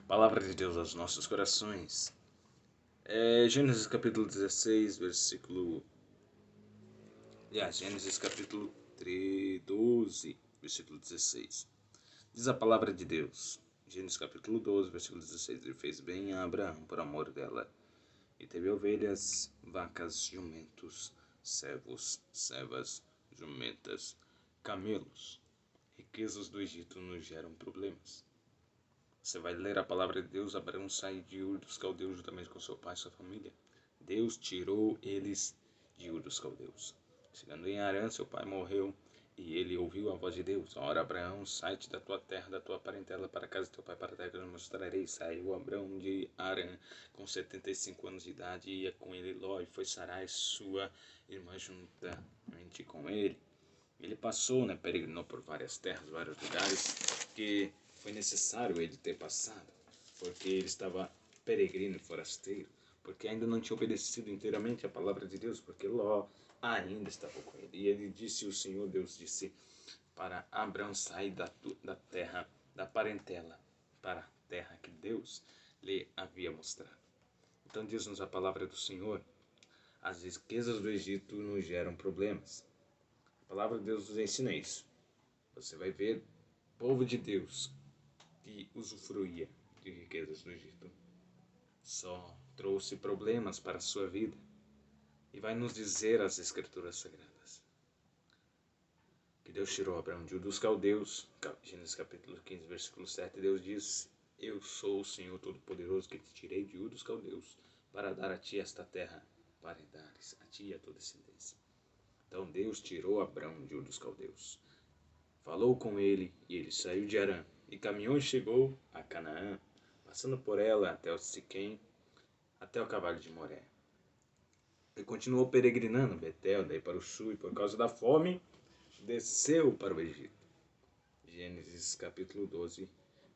Palavra de Deus aos nossos corações. Gênesis capítulo 16, versículo... Gênesis capítulo 12, versículo 16. Diz a palavra de Deus. Gênesis capítulo 12, versículo 16. Ele fez bem a Abraão por amor dela. E teve ovelhas, vacas, jumentos, servos, servas, jumentas, camelos. Riquezas do Egito nos geram problemas. Você vai ler a palavra de Deus. Abraão sai de Ur dos Caldeus juntamente com seu pai e sua família. Deus tirou eles de Ur dos Caldeus. Chegando em Harã, seu pai morreu e ele ouviu a voz de Deus. Ora, Abraão, sai-te da tua terra, da tua parentela, para a casa de teu pai, para a terra que eu mostrarei. Saiu Abraão de Harã com 75 anos de idade, e ia com ele Ló, e foi Sarai, sua irmã, juntamente com ele. Ele passou, peregrinou por várias terras, vários lugares que foi necessário ele ter passado, porque ele estava peregrino e forasteiro, porque ainda não tinha obedecido inteiramente a palavra de Deus, porque Ló ainda estava com ele. E ele disse, o Senhor Deus disse para Abraão sair da terra, da parentela, para a terra que Deus lhe havia mostrado. Então diz-nos a palavra do Senhor: as riquezas do Egito nos geram problemas. A palavra de Deus nos ensina isso. Você vai ver povo de Deus que usufruía de riquezas do Egito só trouxe problemas para a sua vida. E vai nos dizer as Escrituras Sagradas que Deus tirou Abraão de Ur dos Caldeus. Gênesis capítulo 15, versículo 7. Deus diz: eu sou o Senhor Todo-Poderoso que te tirei de Ur dos Caldeus para dar a ti esta terra, para dares a ti e a tua descendência. Então Deus tirou Abraão de Ur dos Caldeus, falou com ele, e ele saiu de Harã e caminhou e chegou a Canaã, passando por ela até o Siquém, até o cavalo de Moré. Ele continuou peregrinando Betel, daí para o sul, e por causa da fome desceu para o Egito. Gênesis capítulo 12,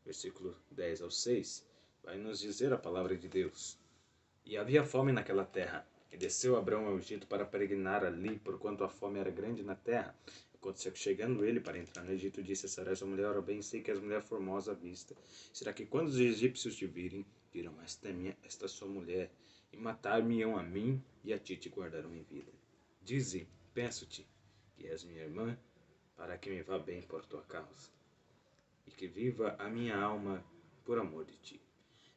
versículo 10 ao 6, vai nos dizer a palavra de Deus: e havia fome naquela terra, e desceu Abraão ao Egito para peregrinar ali, porquanto a fome era grande na terra. Aconteceu que, chegando ele para entrar no Egito, disse a Sarai sua mulher: ora bem, sei que és mulher formosa à vista. Será que quando os egípcios te virem, dirão: esta sua mulher, e matar-me-ão a mim, e a ti te guardarão em vida? Dize, penso-te, que és minha irmã, para que me vá bem por tua causa, e que viva a minha alma por amor de ti.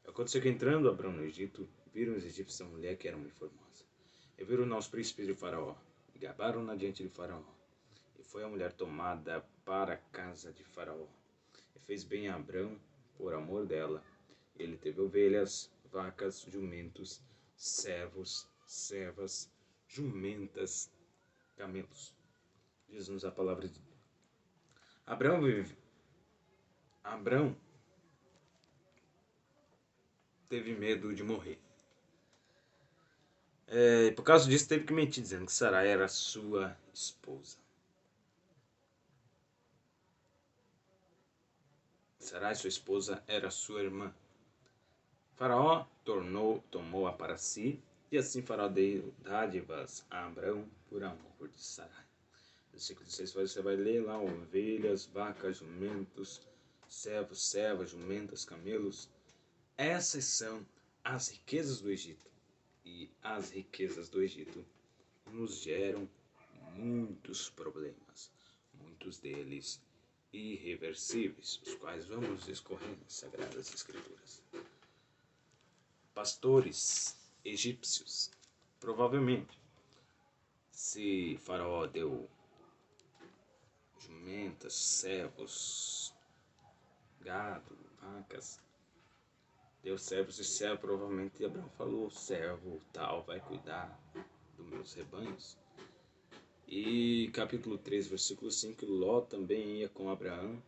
Aconteceu que, entrando Abraão no Egito, viram os egípcios a mulher que era muito formosa. E viram os príncipes de Faraó, e gabaram-na diante de Faraó. E foi a mulher tomada para a casa de Faraó. E fez bem a Abraão por amor dela. Ele teve ovelhas, vacas, jumentos, servos, servas, jumentas, camelos. Diz-nos a palavra de Abraão teve medo de morrer. E por causa disso teve que mentir, dizendo que Sarai era sua esposa. Sarai, sua esposa, era sua irmã. Faraó tomou-a para si, e assim Faraó deu dádivas a Abraão por amor de Sarai. Versículo 16, você vai ler lá: ovelhas, vacas, jumentos, servos, servas, jumentas, camelos. Essas são as riquezas do Egito. E as riquezas do Egito nos geram muitos problemas, muitos deles irreversíveis, os quais vamos discorrer nas Sagradas Escrituras. Pastores egípcios, provavelmente, se Faraó deu jumentas, servos, gado, vacas, deu servos e servo, provavelmente Abraão falou: servo tal vai cuidar dos meus rebanhos. E capítulo 3, versículo 5, Ló também ia com Abraão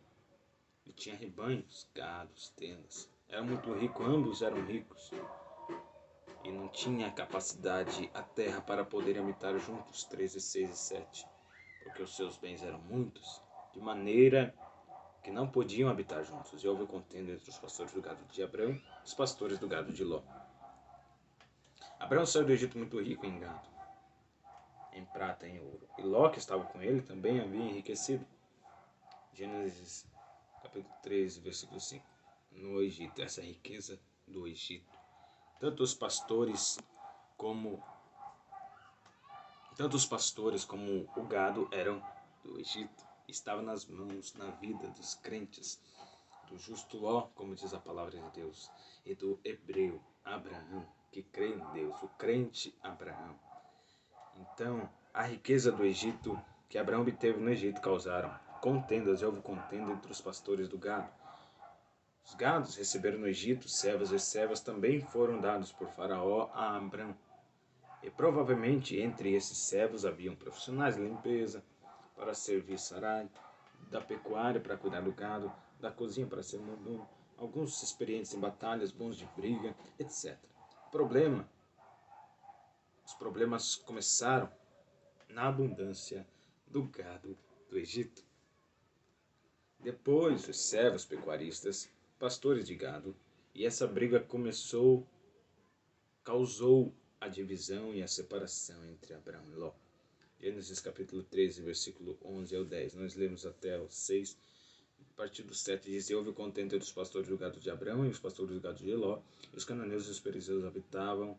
e tinha rebanhos, gados, tendas. Era muito rico, ambos eram ricos. E não tinha capacidade a terra para poderem habitar juntos, 13, 6 e 7, porque os seus bens eram muitos, de maneira que não podiam habitar juntos. E houve contenda entre os pastores do gado de Abraão e os pastores do gado de Ló. Abraão saiu do Egito muito rico em gado, em prata e em ouro. E Ló, que estava com ele, também havia enriquecido. Gênesis capítulo 13, versículo 5. no Egito, essa riqueza do Egito. Tanto os pastores como o gado eram do Egito. Estava nas mãos, na vida dos crentes, do justo Ló, como diz a palavra de Deus, e do hebreu Abraão, que crê em Deus, o crente Abraão. Então, a riqueza do Egito que Abraão obteve no Egito causaram contendas, houve contenda entre os pastores do gado. Os gados receberam no Egito servos e servas também foram dados por Faraó a Abraão. E provavelmente entre esses servos haviam profissionais de limpeza para servir sarai, da pecuária para cuidar do gado, da cozinha para ser mordomo, alguns experientes em batalhas, bons de briga, etc. Os problemas começaram na abundância do gado do Egito. Depois, os servos pecuaristas, pastores de gado, e essa briga causou a divisão e a separação entre Abraão e Ló. Gênesis capítulo 13, versículo 11 ao 10. Nós lemos até o 6. A partir do 7 diz: houve contenda entre os pastores do gado de Abraão e os pastores do gado de Ló. E os cananeus e os perizeus habitavam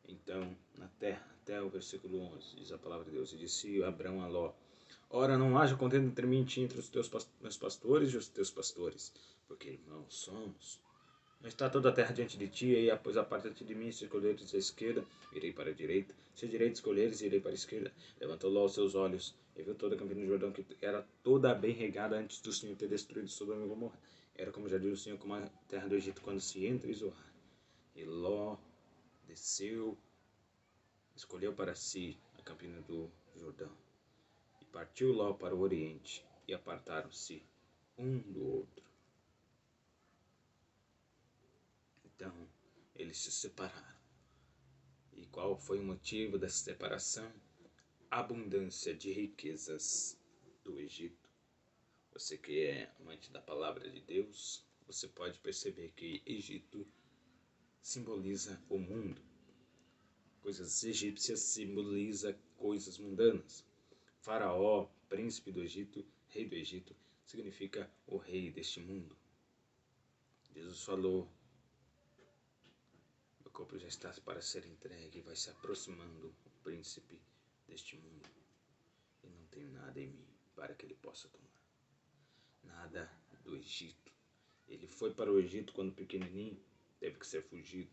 então na terra. Até o versículo 11 diz a palavra de Deus: e disse Abraão a Ló: ora, não haja contenda entre mim e ti, entre os meus pastores e os teus pastores, porque irmãos somos. Não está toda a terra diante de ti, e após aparta-te de mim, se escolheres a esquerda, irei para a direita, se a direita escolheres, irei para a esquerda. Levantou Ló os seus olhos, e viu toda a campina do Jordão, que era toda bem regada antes do Senhor ter destruído Sodoma e Gomorra. Era como já disse o Senhor, como a terra do Egito, quando se entra em Zoar. E Ló desceu, escolheu para si a campina do Jordão. E partiu Ló para o oriente, e apartaram-se um do outro. Então, eles se separaram. E qual foi o motivo dessa separação? Abundância de riquezas do Egito. Você que é amante da palavra de Deus, você pode perceber que Egito simboliza o mundo. Coisas egípcias simboliza coisas mundanas. Faraó, príncipe do Egito, rei do Egito, significa o rei deste mundo. Jesus falou: meu corpo já está para ser entregue e vai se aproximando o príncipe deste mundo. E não tenho nada em mim para que ele possa tomar. Nada do Egito. Ele foi para o Egito quando pequenininho, teve que ser fugido,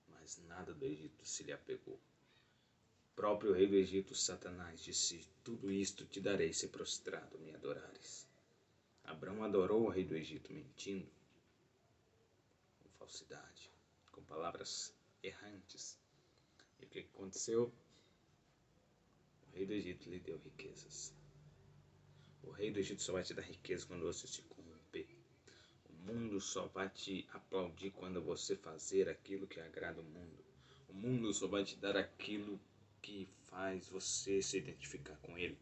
mas nada do Egito se lhe apegou. O próprio rei do Egito, Satanás, disse: tudo isto te darei se prostrado me adorares. Abraão adorou o rei do Egito mentindo, com falsidade, com palavras errantes. E o que aconteceu? O rei do Egito lhe deu riquezas. O rei do Egito só vai te dar riqueza quando você se corromper. O mundo só vai te aplaudir quando você fazer aquilo que agrada o mundo. O mundo só vai te dar aquilo que faz você se identificar com ele.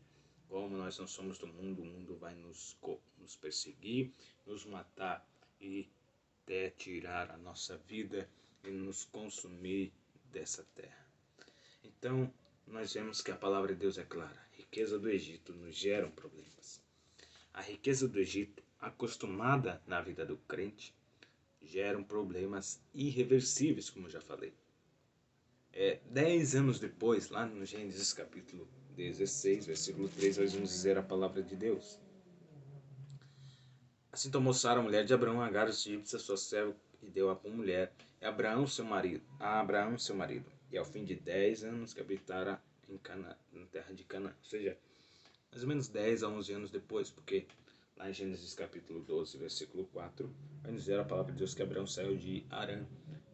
Como nós não somos do mundo, o mundo vai nos perseguir, nos matar e até tirar a nossa vida e nos consumir dessa terra. Então, nós vemos que a palavra de Deus é clara. A riqueza do Egito nos gera problemas. A riqueza do Egito, acostumada na vida do crente, geram problemas irreversíveis, como já falei. 10 anos depois, lá no Gênesis capítulo 16, versículo 3, nós vamos dizer a palavra de Deus. Assim tomou Sara, a mulher de Abraão, Agar, egípcia, sua serva, e deu-a como mulher a Abraão, seu marido. E ao fim de 10 anos que habitara em Canaã, na terra de Canaã. Ou seja, mais ou menos 10 a 11 anos depois, porque lá em Gênesis capítulo 12, versículo 4, vai dizer a palavra de Deus que Abraão saiu de Harã,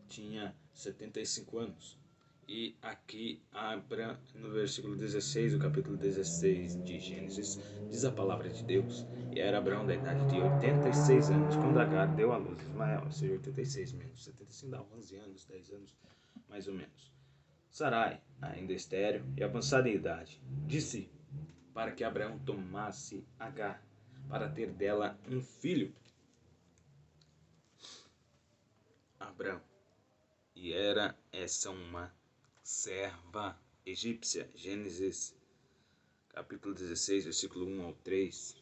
tinha 75 anos. E aqui, no versículo 16, o capítulo 16 de Gênesis, diz a palavra de Deus: e era Abraão da idade de 86 anos, quando Agar deu à luz Ismael, ou seja, 86 menos 75 dá 11 anos, 10 anos, mais ou menos. Sarai, ainda estéril e avançada em idade, disse para que Abraão tomasse Agar, para ter dela um filho. Abraão, e era essa uma serva egípcia. Gênesis capítulo 16, versículo 1 ao 3,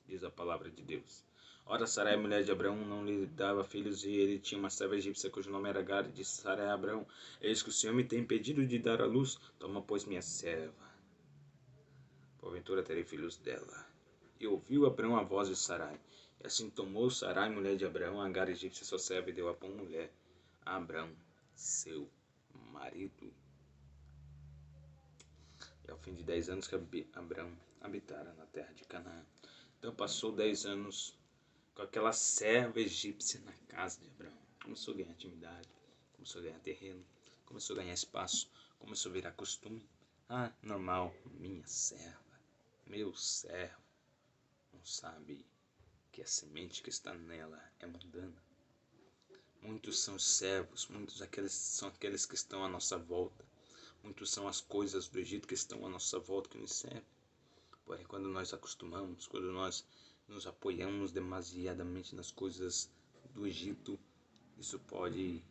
diz a palavra de Deus: Ora, Sarai, mulher de Abraão, não lhe dava filhos, e ele tinha uma serva egípcia cujo nome era Agar, e disse Sarai a Abraão: Eis que o Senhor me tem impedido de dar à luz, toma, pois, minha serva, porventura terei filhos dela. E ouviu Abraão a voz de Sarai. E assim tomou Sarai, mulher de Abraão, Agar egípcia, sua serva, e deu a por mulher a Abraão, seu marido. E ao fim de 10 anos que Abraão habitara na terra de Canaã. Então passou 10 anos com aquela serva egípcia na casa de Abraão. Começou a ganhar intimidade, começou a ganhar terreno, começou a ganhar espaço, começou a virar costume. Ah, normal, minha serva, meu servo, não sabe que a semente que está nela é mundana. Muitos são os servos, muitos são aqueles que estão à nossa volta. Muitos são as coisas do Egito que estão à nossa volta que nos servem. Porém, quando nós acostumamos, quando nós nos apoiamos demasiadamente nas coisas do Egito, isso pode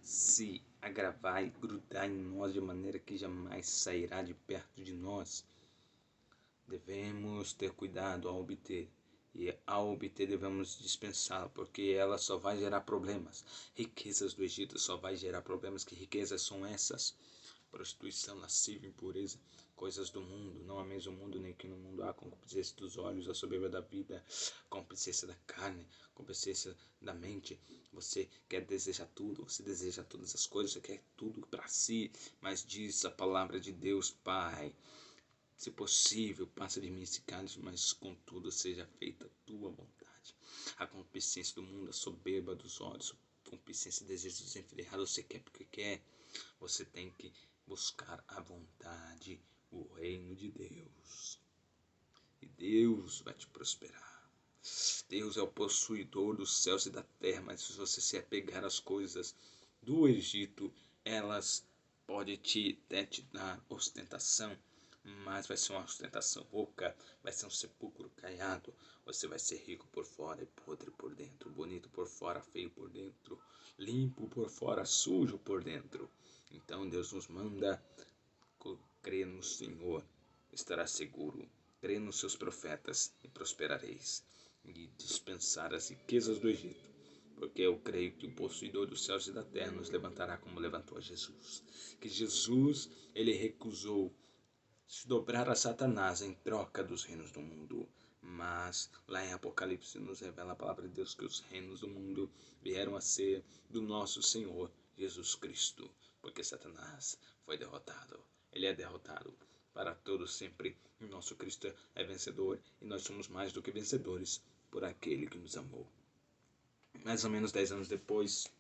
se agravar e grudar em nós de maneira que jamais sairá de perto de nós. Devemos ter cuidado ao obter, e ao obter devemos dispensá-la, porque ela só vai gerar problemas. Riquezas do Egito só vai gerar problemas. Que riquezas são essas? Prostituição, lascívia, impureza, coisas do mundo. Não há mesmo mundo, nem que no mundo há concupiscência dos olhos, a soberba da vida, concupiscência da carne, concupiscência da mente. Você quer desejar tudo, você deseja todas as coisas, você quer tudo para si, mas diz a palavra de Deus: Pai, se possível, passa de mim esse cálice, mas contudo seja feita a tua vontade. A concupiscência do mundo, a soberba dos olhos, a concupiscência e desejos desenfreados, você quer porque quer. Você tem que buscar a vontade, o reino de Deus. E Deus vai te prosperar. Deus é o possuidor dos céus e da terra, mas se você se apegar às coisas do Egito, elas podem até te dar ostentação, mas vai ser uma ostentação oca, vai ser um sepulcro caiado. Você vai ser rico por fora e podre por dentro, bonito por fora, feio por dentro, limpo por fora, sujo por dentro. Então Deus nos manda crer no Senhor, estará seguro. Crê nos seus profetas e prosperareis. E dispensar as riquezas do Egito, porque eu creio que o possuidor dos céus e da terra nos levantará como levantou a Jesus. Que Jesus, ele recusou se dobrar a Satanás em troca dos reinos do mundo. Mas lá em Apocalipse nos revela a palavra de Deus que os reinos do mundo vieram a ser do nosso Senhor Jesus Cristo, porque Satanás foi derrotado. Ele é derrotado para todos sempre. O nosso Cristo é vencedor e nós somos mais do que vencedores por aquele que nos amou. Mais ou menos 10 anos depois,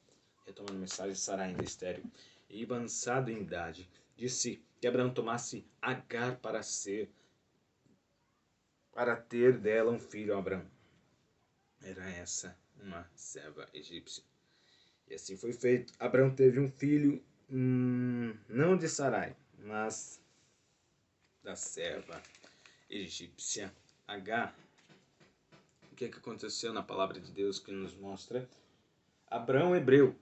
retomando a mensagem, Sarai ainda estéril e avançado em idade, disse que Abraão tomasse Agar para ter dela um filho a Abraão. Era essa uma serva egípcia. E assim foi feito. Abraão teve um filho, não de Sarai, mas da serva egípcia Agar. O que aconteceu na palavra de Deus que nos mostra? Abraão hebreu.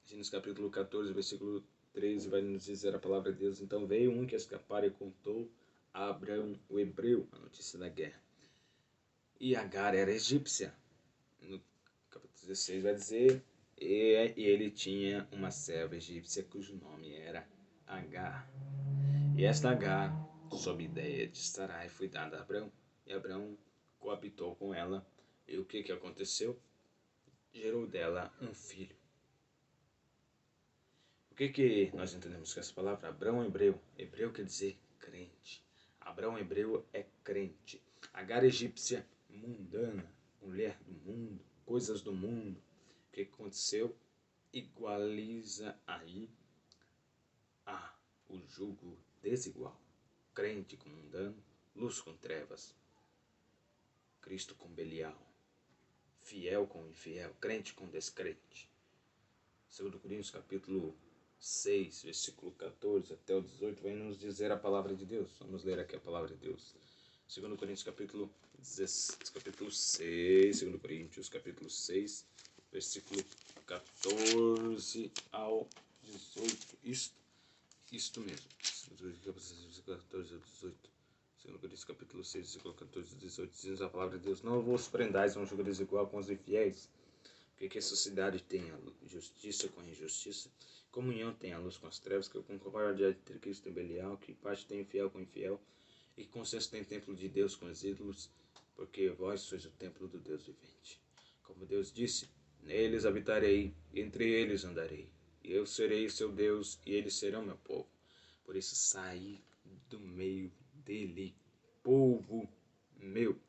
Gênesis capítulo 14, versículo 13, vai nos dizer a palavra de Deus. Então veio um que escapara e contou a Abraão, o hebreu, a notícia da guerra. E Agar era egípcia. No capítulo 16 vai dizer, e ele tinha uma serva egípcia cujo nome era Agar. E esta Agar, sob ideia de Sarai, foi dada a Abraão. E Abraão coabitou com ela. E o que aconteceu? Gerou dela um filho. O que nós entendemos com essa palavra? Abraão hebreu. Hebreu quer dizer crente. Abraão hebreu é crente. Agar egípcia, mundana, mulher do mundo, coisas do mundo. O que aconteceu? Igualiza aí o jugo desigual. Crente com mundano, luz com trevas. Cristo com Belial. Fiel com infiel, crente com descrente. 2 Coríntios capítulo 6, versículo 14 até o 18, vai nos dizer a palavra de Deus. Vamos ler aqui a palavra de Deus. 2 Coríntios capítulo 6, 2 Coríntios capítulo 6, versículo 14 ao 18. Isto mesmo. 14 ao 18. 2 Coríntios capítulo 6, versículo 14 e 18, diz a palavra de Deus: Não vos prendais a um jogo desigual com os infiéis, porque que a sociedade tem a justiça com a injustiça, comunhão tem a luz com as trevas, que concórdia entre Cristo e Belial, que parte tem infiel com infiel, e que consenso tem templo de Deus com os ídolos, porque vós sois o templo do Deus vivente. Como Deus disse, neles habitarei, entre eles andarei, e eu serei seu Deus, e eles serão meu povo. Por isso saí do meio dele, povo meu.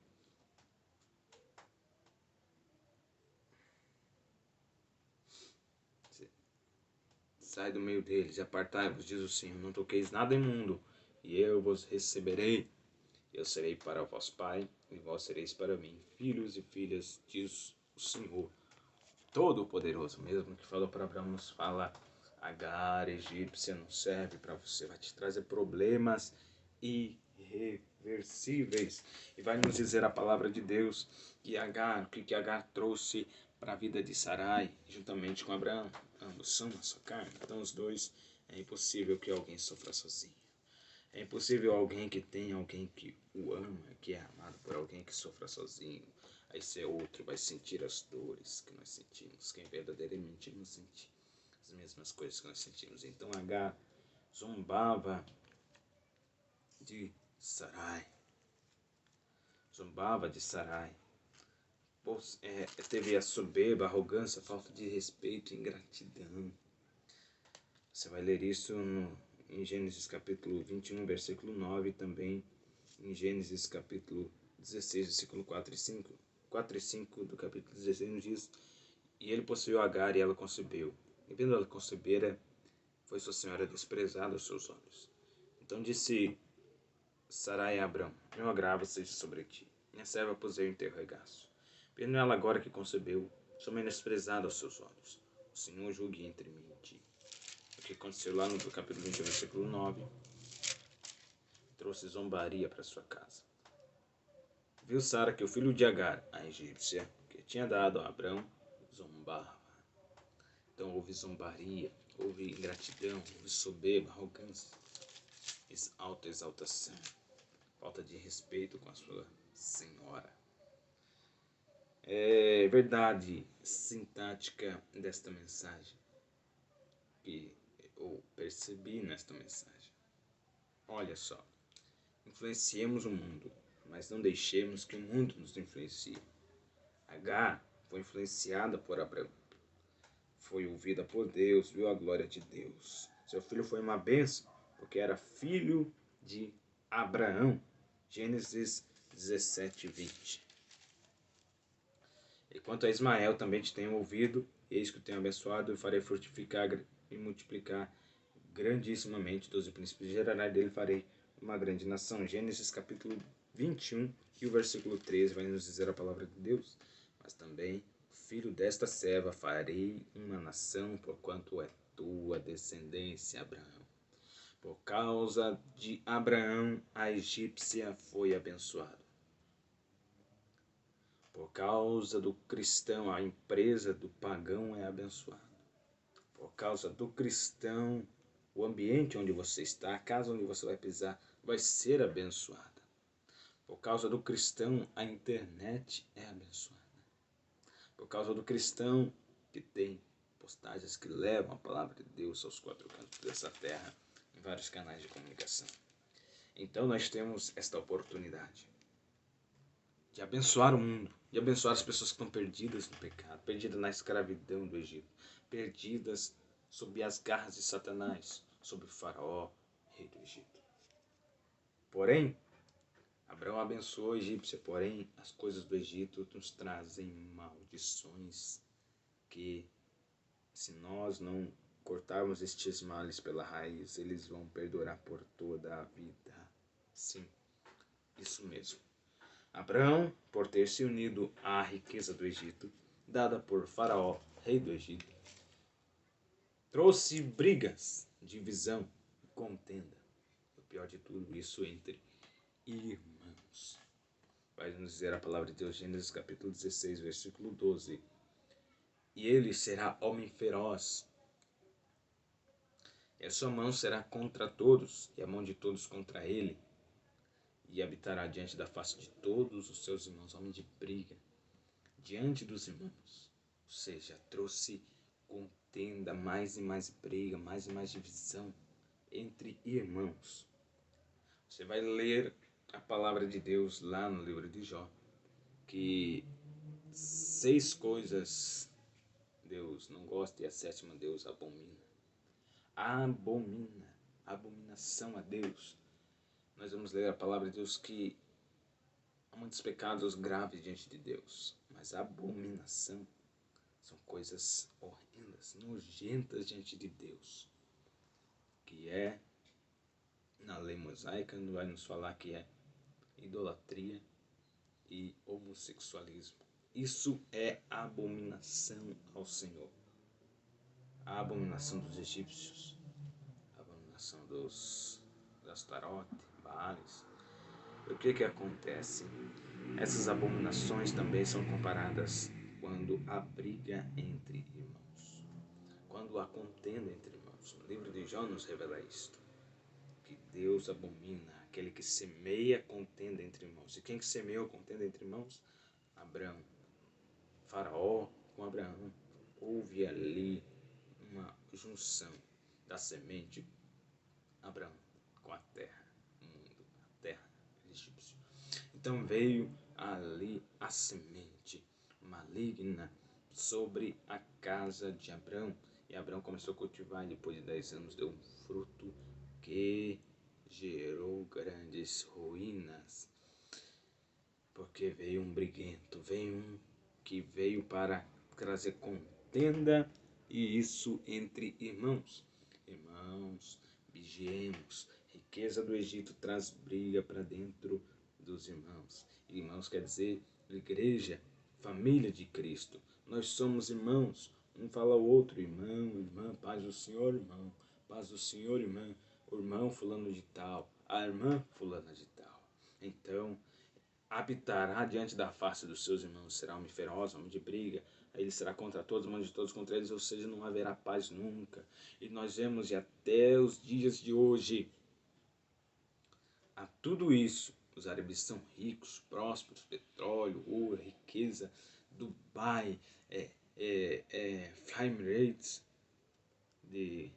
Sai do meio deles e apartai-vos, diz o Senhor, não toqueis nada imundo, e eu vos receberei. Eu serei para vós pai, e vós sereis para mim filhos e filhas, diz o Senhor Todo-Poderoso. Mesmo que falou para Abraão, nos fala: Agar, egípcia, não serve para você, vai te trazer problemas irreversíveis. E vai nos dizer a palavra de Deus que Agar, o que Agar trouxe para a vida de Sarai, juntamente com Abraão. Ambos são a sua carne. Então os dois, é impossível que alguém sofra sozinho. É impossível alguém que tenha alguém que o ama, que é amado por alguém que sofra sozinho. Aí ser outro vai sentir as dores que nós sentimos. Quem verdadeiramente não sente as mesmas coisas que nós sentimos. Então Agar zombava de Sarai. Zombava de Sarai. Teve a soberba, a arrogância, a falta de respeito, ingratidão. Você vai ler isso em Gênesis capítulo 21, versículo 9, e também em Gênesis capítulo 16, versículo 4 e 5. 4 e 5 do capítulo 16 nos diz: E ele possuiu Agar e ela concebeu. E vendo ela conceber, foi sua senhora desprezada aos seus olhos. Então disse Sarai a Abrão: Meu agravo seja sobre ti. Minha serva pusei em teu regaço. Vendo ela agora que concebeu, sou menosprezada aos seus olhos. O Senhor julgue entre mim e ti. O que aconteceu lá no capítulo 21, versículo 9, trouxe zombaria para sua casa. Viu Sara que o filho de Agar, a egípcia, que tinha dado a Abrão, zombava. Então houve zombaria, houve ingratidão, houve soberba, arrogância, autoexaltação, falta de respeito com a sua senhora. É verdade sintática desta mensagem que eu percebi nesta mensagem. Olha só, influenciemos o mundo, mas não deixemos que o mundo nos influencie. Agar foi influenciada por Abraão. Foi ouvida por Deus, viu a glória de Deus. Seu filho foi uma bênção, porque era filho de Abraão. Gênesis 17, 20. E quanto a Ismael, também te tenho ouvido, eis que o tenho abençoado, e farei frutificar e multiplicar grandissimamente todos os príncipes, gerará dele farei uma grande nação. Gênesis capítulo 21 e o versículo 13 vai nos dizer a palavra de Deus. Mas também, filho desta serva, farei uma nação, porquanto é tua descendência, Abraão. Por causa de Abraão, a egípcia foi abençoada. Por causa do cristão, a empresa do pagão é abençoada. Por causa do cristão, o ambiente onde você está, a casa onde você vai pisar, vai ser abençoada. Por causa do cristão, a internet é abençoada. Por causa do cristão, que tem postagens que levam a palavra de Deus aos quatro cantos dessa terra, em vários canais de comunicação. Então nós temos esta oportunidade de abençoar o mundo, de abençoar as pessoas que estão perdidas no pecado, perdidas na escravidão do Egito, perdidas sob as garras de Satanás, sob o faraó, rei do Egito. Porém, Abraão abençoou a egípcia, porém as coisas do Egito nos trazem maldições que, se nós não cortarmos estes males pela raiz, eles vão perdurar por toda a vida. Sim, isso mesmo. Abraão, por ter se unido à riqueza do Egito, dada por Faraó, rei do Egito, trouxe brigas, divisão e contenda. O pior de tudo isso entre irmãos. Vai nos dizer a palavra de Deus, Gênesis capítulo 16, versículo 12. E ele será homem feroz, e a sua mão será contra todos, e a mão de todos contra ele. e habitará diante da face de todos os seus irmãos, homem de briga, diante dos irmãos. Ou seja, trouxe contenda, mais e mais briga, mais e mais divisão entre irmãos. Você vai ler a palavra de Deus lá no livro de Jó, que 6 coisas Deus não gosta e a 7ª Deus abomina. Abomina, abominação a Deus. Nós vamos ler a palavra de Deus que há muitos pecados graves diante de Deus, mas a abominação são coisas horrendas, nojentas diante de Deus, que é, na lei mosaica, vai nos falar que é idolatria e homossexualismo. Isso é abominação ao Senhor. A abominação dos egípcios, a abominação dos Astarote, Baales. O que acontece? Essas abominações também são comparadas quando há briga entre irmãos, quando há contenda entre irmãos. O livro de Jó nos revela isto, que Deus abomina aquele que semeia contenda entre irmãos. E quem que semeou contenda entre irmãos? Abraão. Faraó com Abraão. Houve ali uma junção da semente Abraão com a terra, o mundo, a terra egípcia. Então veio ali a semente maligna sobre a casa de Abraão. E Abraão começou a cultivar e depois de 10 anos deu um fruto que gerou grandes ruínas. Porque veio um briguento, veio um que veio para trazer contenda, e isso entre irmãos. Irmãos, vigiemos. Riqueza do Egito traz briga para dentro dos irmãos. Irmãos quer dizer igreja, família de Cristo. Nós somos irmãos. Um fala ao outro, irmão, irmã, paz do Senhor, irmão. Paz do Senhor, irmã. O irmão fulano de tal, a irmã fulana de tal. Então, habitará diante da face dos seus irmãos, será homem feroz, homem de briga, aí ele será contra todos, mão de todos contra eles, ou seja, não haverá paz nunca. E nós vemos, e até os dias de hoje, a tudo isso, os árabes são ricos, prósperos, petróleo, ouro, riqueza, Dubai, Emirates, de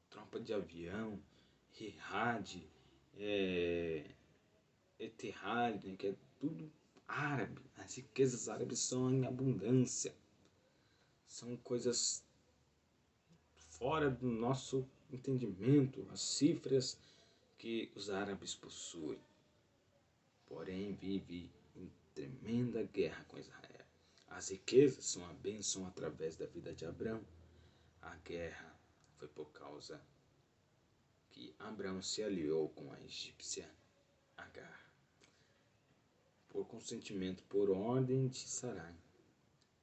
tropa de avião, Riyadh, Etihad, né, que é tudo árabe. As riquezas árabes são em abundância. São coisas fora do nosso entendimento, as cifras que os árabes possuem. Porém, vive em tremenda guerra com Israel. As riquezas são a bênção através da vida de Abraão. A guerra foi por causa que Abraão se aliou com a egípcia Agar, por consentimento, por ordem de Sarai.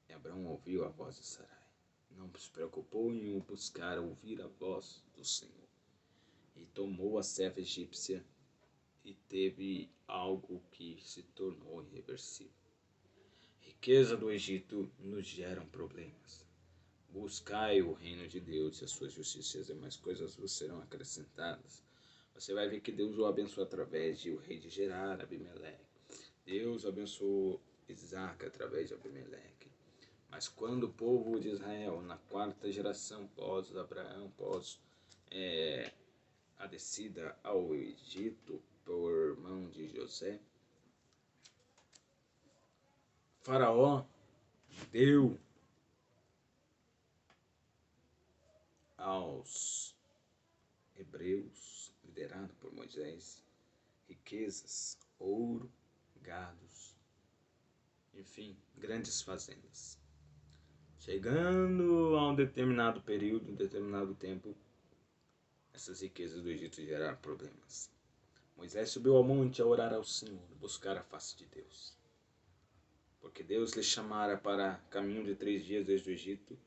E Abraão ouviu a voz de Sarai. Não se preocupou em buscar ouvir a voz do Senhor. E tomou a serva egípcia e teve algo que se tornou irreversível. Riqueza do Egito nos geram problemas. Buscai o reino de Deus e a sua justiça, e as demais coisas vos serão acrescentadas. Você vai ver que Deus o abençoou através de o rei de Gerar, Abimeleque. Deus abençoou Isaac através de Abimeleque. Mas quando o povo de Israel, na 4ª geração pós Abraão, pós a descida ao Egito por mão de José, Faraó deu aos hebreus, liderado por Moisés, riquezas, ouro, gados, enfim, grandes fazendas. Chegando a um determinado período, um determinado tempo, essas riquezas do Egito geraram problemas. Moisés subiu ao monte a orar ao Senhor, buscar a face de Deus. Porque Deus lhe chamara para caminho de 3 dias desde o Egito,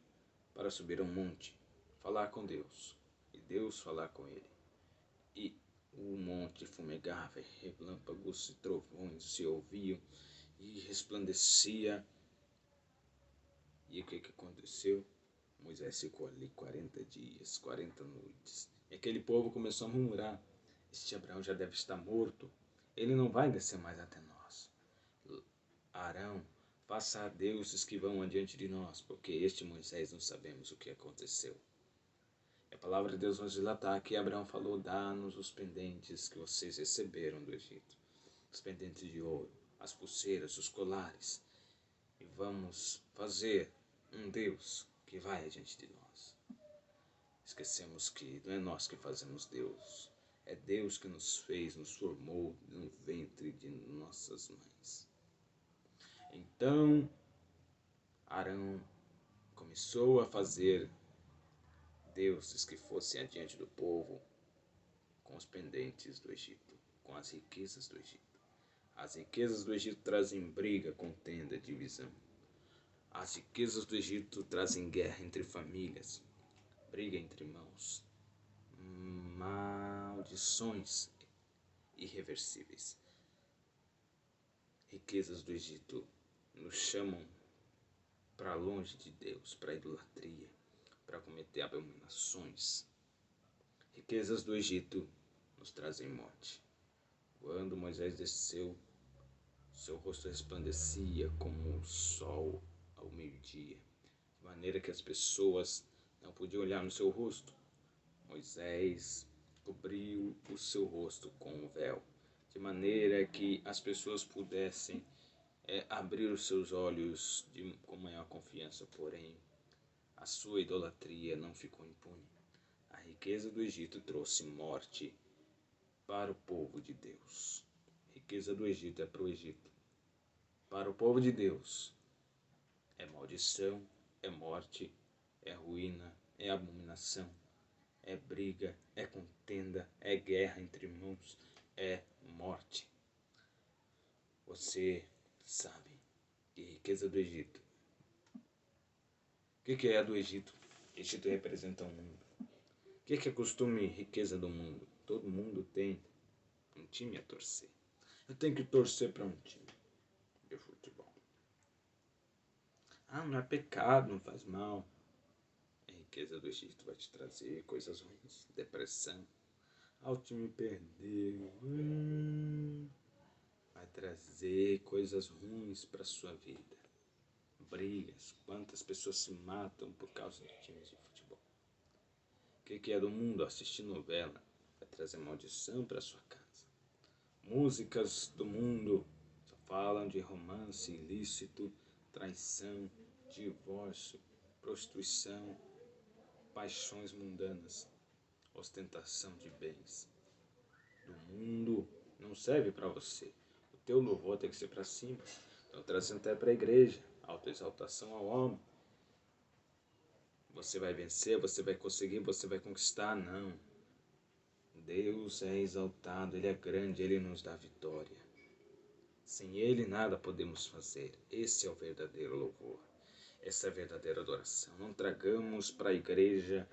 para subir ao monte, falar com Deus, e Deus falar com ele. E o monte fumegava, e relâmpagos e trovões se ouviam, e resplandecia. E o que aconteceu? Moisés ficou ali 40 dias, 40 noites. E aquele povo começou a murmurar: este Abraão já deve estar morto. ele não vai descer mais até nós. Arão, faça a deuses que vão adiante de nós, porque este Moisés não sabemos o que aconteceu. E a palavra de Deus nos relatar que Abraão falou: dá-nos os pendentes que vocês receberam do Egito, os pendentes de ouro, as pulseiras, os colares, e vamos fazer um Deus que vai adiante de nós. Esquecemos que não é nós que fazemos Deus, é Deus que nos fez, nos formou no ventre de nossas mães. Então, Arão começou a fazer deuses que fossem adiante do povo com os pendentes do Egito, com as riquezas do Egito. As riquezas do Egito trazem briga, contenda, divisão. As riquezas do Egito trazem guerra entre famílias, briga entre irmãos, maldições irreversíveis. Riquezas do Egito nos chamam para longe de Deus, para a idolatria, para cometer abominações. Riquezas do Egito nos trazem morte. Quando Moisés desceu, seu rosto resplandecia como o sol ao meio-dia, de maneira que as pessoas não podiam olhar no seu rosto. Moisés cobriu o seu rosto com um véu, de maneira que as pessoas pudessem abrir os seus olhos com maior confiança, porém a sua idolatria não ficou impune. A riqueza do Egito trouxe morte para o povo de Deus. A riqueza do Egito é para o Egito. Para o povo de Deus é maldição, é morte, é ruína, é abominação, é briga, é contenda, é guerra entre irmãos, é morte. Você sabe que riqueza do Egito. O que é a do Egito? Egito representa o mundo. O que é costume e riqueza do mundo? Todo mundo tem um time a torcer. Eu tenho que torcer para um time de futebol. Ah, não é pecado, não faz mal. A riqueza do Egito vai te trazer coisas ruins, depressão. Ah, o time perdeu. Vai trazer coisas ruins para sua vida. Brigas, quantas pessoas se matam por causa de times de futebol. O que é do mundo? Assistir novela vai trazer maldição para sua casa. Músicas do mundo só falam de romance ilícito, traição, divórcio, prostituição, paixões mundanas, ostentação de bens. Do mundo não serve para você. O teu louvor tem que ser para cima. Então trazendo até para a igreja, autoexaltação ao homem. Você vai vencer, você vai conseguir, você vai conquistar. Não. Deus é exaltado, Ele é grande, Ele nos dá vitória. Sem Ele nada podemos fazer. Esse é o verdadeiro louvor. Essa é a verdadeira adoração. Não tragamos para a igreja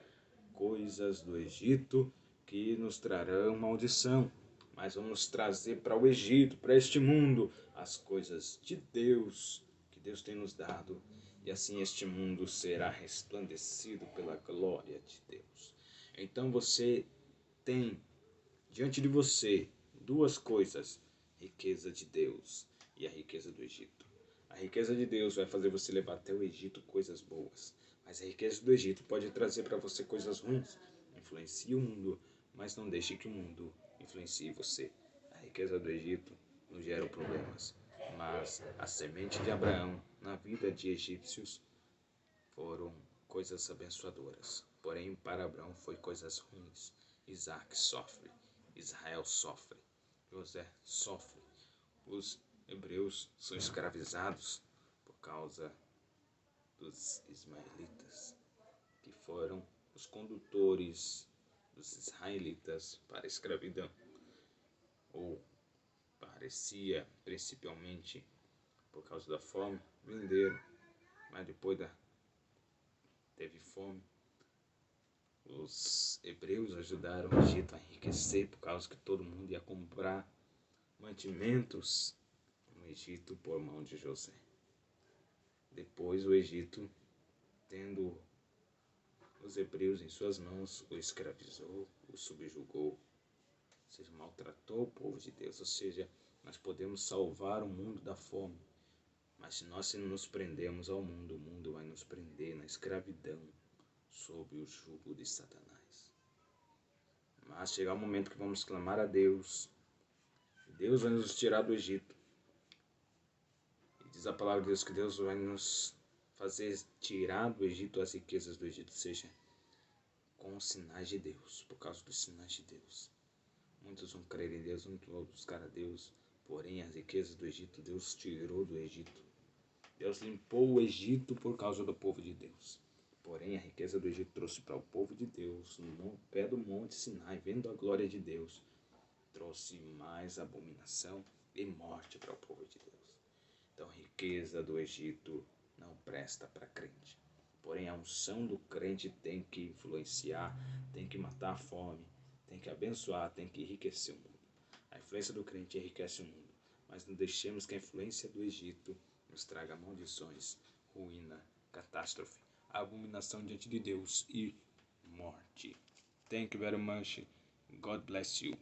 coisas do Egito que nos trarão maldição. Mas vamos trazer para o Egito, para este mundo, as coisas de Deus, que Deus tem nos dado. E assim este mundo será resplandecido pela glória de Deus. Então você tem diante de você duas coisas: riqueza de Deus e a riqueza do Egito. A riqueza de Deus vai fazer você levar até o Egito coisas boas, mas a riqueza do Egito pode trazer para você coisas ruins. Influencia o mundo, mas não deixe que o mundo influencie você. A riqueza do Egito nos gera problemas, mas a semente de Abraão na vida de egípcios foram coisas abençoadoras. Porém, para Abraão foi coisas ruins. Isaac sofre, Israel sofre, José sofre. Os hebreus são escravizados por causa dos ismaelitas, que foram os condutores dos israelitas para a escravidão. Ou parecia, principalmente por causa da fome, venderam, mas depois teve fome. Os hebreus ajudaram o Egito a enriquecer por causa que todo mundo ia comprar mantimentos no Egito por mão de José. Depois o Egito, tendo os hebreus em suas mãos, o escravizou, o subjugou, seja, maltratou o povo de Deus. Ou seja, nós podemos salvar o mundo da fome, mas se nós nos prendemos ao mundo, o mundo vai nos prender na escravidão, sob o jugo de Satanás. Mas chegará o momento que vamos clamar a Deus, e Deus vai nos tirar do Egito. E diz a palavra de Deus que Deus vai nos fazer tirar do Egito as riquezas do Egito, ou seja, com os sinais de Deus, por causa dos sinais de Deus. Muitos vão crer em Deus, muitos vão buscar a Deus, porém as riquezas do Egito, Deus tirou do Egito. Deus limpou o Egito por causa do povo de Deus. Porém, a riqueza do Egito trouxe para o povo de Deus, no pé do monte Sinai, vendo a glória de Deus, trouxe mais abominação e morte para o povo de Deus. Então, a riqueza do Egito não presta para crente. Porém, a unção do crente tem que influenciar, tem que matar a fome, tem que abençoar, tem que enriquecer o mundo. A influência do crente enriquece o mundo, mas não deixemos que a influência do Egito nos traga maldições, ruína, catástrofe, abominação diante de Deus e morte. Thank you very much. God bless you.